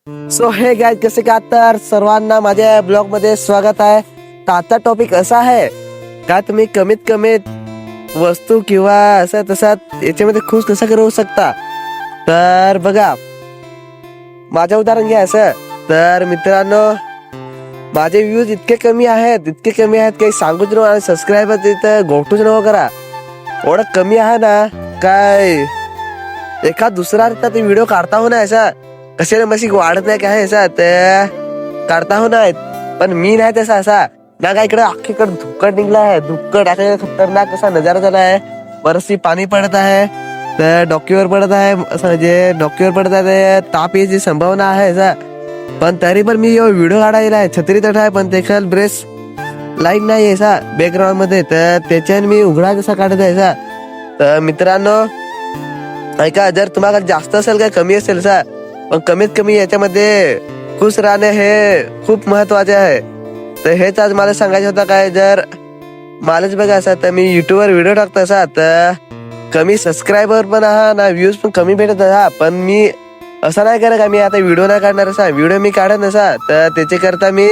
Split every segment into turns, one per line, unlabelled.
So हे गाय कसे का तर सर्वांना माझ्या ब्लॉग मध्ये स्वागत आहे. तर आजचा टॉपिक असा आहे का तुम्ही कमीत कमीत वस्तू किंवा असं तसा याच्यामध्ये खुश कसा करू शकता. तर बघा माझं उदाहरण घ्या असं. तर मित्रांनो माझे व्ह्यूज इतके कमी आहेत काही सांगूच नको आणि सबस्क्राईबर तिथं गोठूच नको करा. एवढं कमी आहे ना काय एखाद दुसरा ते व्हिडिओ काढता हो ना असा कशाला मशी वाढत नाही काय असा ते काढता हो नाही. पण मी नाही तसा असा ना काय इकडे अख्खीकडे धुक्कट निघला आहे. धुक्कट असा खतरनाक असा नजारा झाला आहे. बरचशी पाणी पडत आहे तर डोक्यावर पडत आहे असं जे डोक्यावर पडत आहे ते ताप यायची संभावना आहे असा. पण तरी पण मी व्हिडिओ काढायला आहे छत्री तट आहे पण त्याच्या ब्रेस लाईट नाही असा बॅकग्राऊंड मध्ये तर त्याच्याने मी उघडा कसा काढत आहे असा. तर मित्रांनो ऐका जर तुम्हाला जास्त असेल काय कमी असेल सा पण कमीत कमी याच्यामध्ये खुश राहणे हे खूप महत्वाचे आहे. तर हेच आज मला सांगायचं होतं काय जर मलाच बघा असा तर मी युट्यूबवर व्हिडिओ टाकतो असा तर कमी सबस्क्रायबर पण आहा ना व्ह्यूज पण कमी भेटत हा. पण मी असं नाही करा का मी आता व्हिडिओ नाही काढणार असा व्हिडिओ मी काढत नसा तर त्याचे करता मी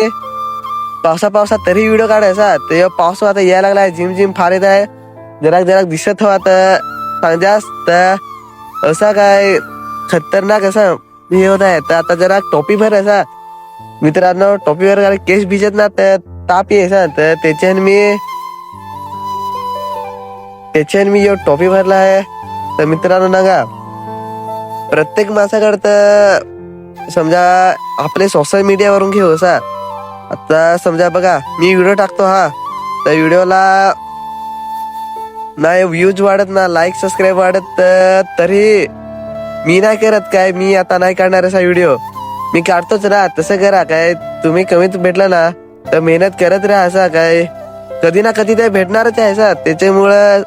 पावसात तरी व्हिडिओ काढायचा. तर पाऊस आता यायला लागलाय झिम फार येत आहे जरा दिसत हवा तर सांगास तर असा काय खतरनाक असा हे होत आहे. तर आता जरा टोपी भर असा मित्रांनो टोपीवर केस भिजत ना तर ताप यायचा तर त्याच्याने मी टोपी भरला आहे. तर मित्रांनो नका प्रत्येक माणसाकडे तर समजा आपले सोशल मीडियावरून घेऊ असा. आता समजा बघा मी व्हिडिओ टाकतो हा तर व्हिडिओला नाही व्ह्यूज वाढत ना लाईक सबस्क्राईब वाढत तरी मी नाही करत काय मी आता नाही काढणार असा व्हिडिओ मी काढतोच ना. तसं करा काय तुम्ही कमीत भेटलं ना तर मेहनत करत राहा असा काय कधी ना कधी ते भेटणारच आहे असा. त्याच्यामुळं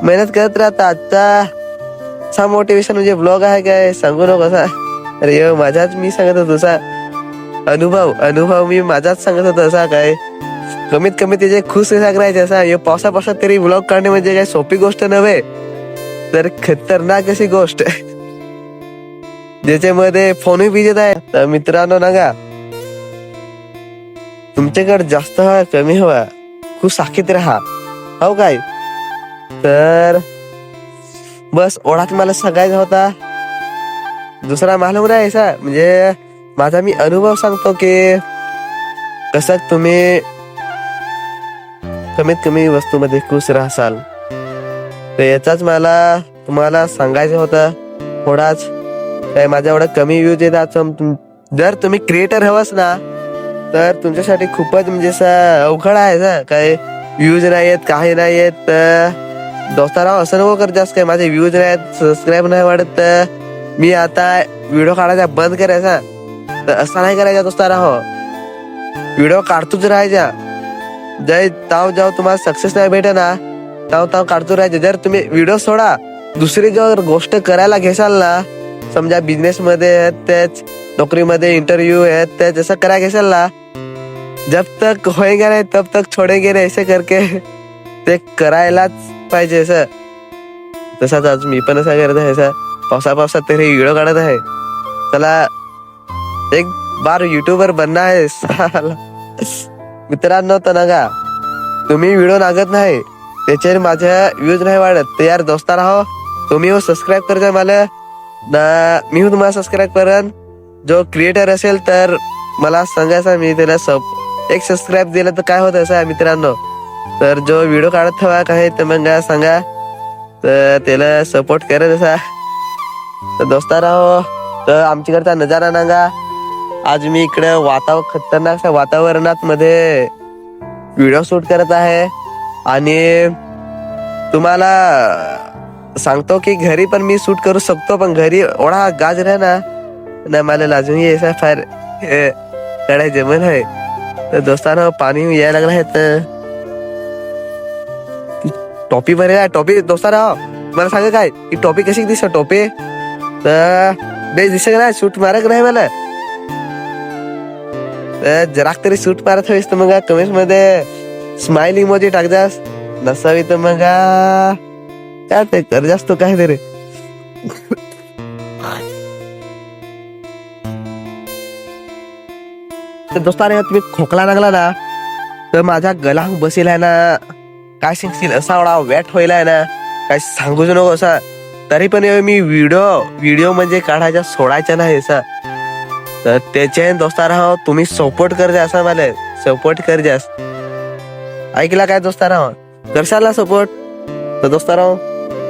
मेहनत करत राहता. आजचा मोटिवेशन म्हणजे ब्लॉग आहे काय सांगू नको असा. अरे माझाच मी सांगत होतो असा अनुभव मी माझाच सांगत होतो असा काय कमीत कमी त्याचे खुश कसा करायचे असा. पावसापावसात तरी ब्लॉग काढणे म्हणजे काय सोपी गोष्ट नव्हे तर खतरनाक अशी गोष्ट ज्याच्यामध्ये फोनही भिजत आहे. तर मित्रांनो नका तुमच्याकडे जास्त हवा कमी हवा खूप साखीत राहा हो काय. तर बस ओढाच मला सांगायचा होता दुसरा मालूम नाही असा म्हणजे माझा मी अनुभव सांगतो की कसं तुम्ही कमीत कमी वस्तूमध्ये खुश राहाल. तर याचाच मला तुम्हाला सांगायचं होतं थोडाच काय माझ्या एवढा कमी व्ह्यूज येतात. जर तुम्ही क्रिएटर हवाच ना तर तुमच्यासाठी खूपच म्हणजे अवघड आहे काय व्ह्यूज नाही येत काही नाही येत. दोस्ताराव असं नको कर जास्त काय माझे व्ह्यूज नाही आहेत सबस्क्राईब नाही वाढत तर मी आता व्हिडिओ काढायचा बंद करायचा. तर असं नाही करायचा दोस्ताराव व्हिडिओ काढतोच राहायचा. जय ताव जाव तुम्हाला सक्सेस नाही भेटे ना ताव काढतो राहायचे. जर तुम्ही व्हिडिओ सोडा दुसरी जर गोष्ट करायला घेसाल ना समजा बिझनेस मध्ये आहेत त्याच नोकरीमध्ये इंटरव्ह्यू आहेत त्याच जसं करायला घेसाल ना जब तक होएगा नाही तब तक छोडेगे नाही ऐसे करके ते करायलाच पाहिजे असं. तसाच आज मी पण असं करत आहे असं पावसात तरी व्हिडिओ काढत आहे. चला एक बार युट्यूबर बनना है मित्रांनो. तर नका तुम्ही व्हिडिओ नागत नाही त्याचे माझ्या व्ह्यूज नाही वाढत तर यार दोस्ता राहो तुम्ही सबस्क्राईब करता मला ना मी तुम्हाला सबस्क्राईब करन. जो क्रिएटर असेल तर मला सांगायचा मी त्याला एक सबस्क्राईब दिलं तर काय होत असं मित्रांनो. तर जो व्हिडिओ काढत हवा काय तर मग सांगा तर त्याला सपोर्ट करत असा. तर दोस्ता राहो तर आमच्याकडचा नजारा नांगा आज मी इकडे खतरनाक वातावरणात मध्ये व्हिडिओ शूट करत आहे आणि तुम्हाला सांगतो की घरी पण मी शूट करू शकतो पण घरी एवढा गाज रे ना मला लाजून यायचा फार कडे जमन आहे. तर दोस्तांनो पाणी यायला लागला आहे तर टोपी भरेला टोपी दोस्तांनो मला सांगा काय ही टोपी कशी दिसत टोपी तर बेस दिसत नाही शूट मारक नाही मला जराक तरी सूट मारत हवीस तर मग कमेंट मध्ये स्माइल इमोजी टाक जास नसावी तर मग काय ते कर जास्त काय तरी तर दोस्तारे तुम्ही खोकला लागला ना तर माझा गला बसेल आहे ना, काय सांगशील असा एवढा वेट होईल आहे ना, काय सांगूच नको असा. तरी पण मी व्हिडिओ म्हणजे काढायचा सोडायचा नाही असा. तर त्याचे दोस्तारा तुम्ही सपोर्ट कर जा, असा मला सपोर्ट कर जास. ऐकला काय दोस्तारा, करशाल ना सपोर्ट. तर दोस्तारा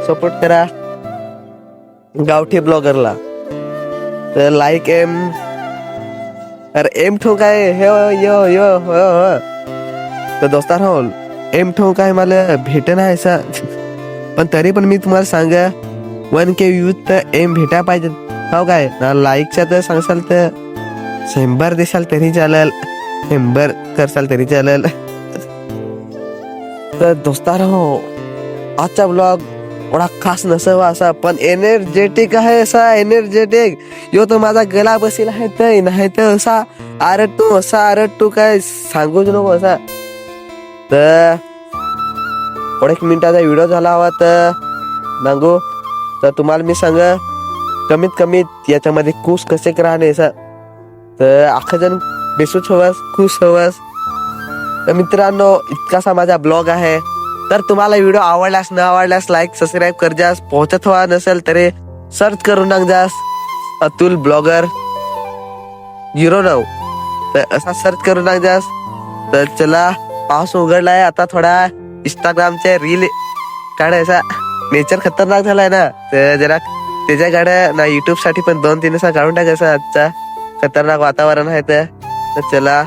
सपोर्ट करा गावठी ब्लॉगरला. तर लाईक एम ठेवू काय हे यो यो हो. तर दोस्तारा एम ठेवू काय मला भेट नाही असा. पण तरी पण मी तुम्हाला सांग 1K व्ह्यूज तर एम भेटायला पाहिजे. हो काय ना, लाईकच्या तर सांगसाल तर 100 देशाल तरी चालेल, 100 करसाल तरी चालेल. तर दोस्तारो आजचा ब्लॉग एवढा खास नसावा असा, पण एनर्जेटिक आहे असा, एनर्जेटिक. यो तो माझा गला बसेल आहे तर नाही तर असा आरटतो काय सांगूच नको असा. तर 1 मिनिटाचा व्हिडिओ झाला हवा तर नांगो. तर तुम्हाला मी सांग कमीत कमी याच्यामध्ये खुश कसे राहणे असा. तर अख्खा जण बेसूच हवास, खुश हवास. तर मित्रांनो इतकासा माझा ब्लॉग आहे. तर तुम्हाला व्हिडिओ आवडल्यास न आवडल्यास लाईक सबस्क्राईब कर जास. पोहोचत हवा नसेल तरी सर्च करून टाक जास अतुल ब्लॉगर 09. तर असा सर्च करून टाक जास. तर चला पाऊस उघडलाय आता, थोडा इंस्टाग्रामचे रील काढायचा. नेचर खतरनाक झालाय ना, तर जरा त्याच्या गाड्या ना युट्यूब साठी पण 2-3 असा काढून टाकायचा. आजचा खतरनाक वातावरण आहे तर चला.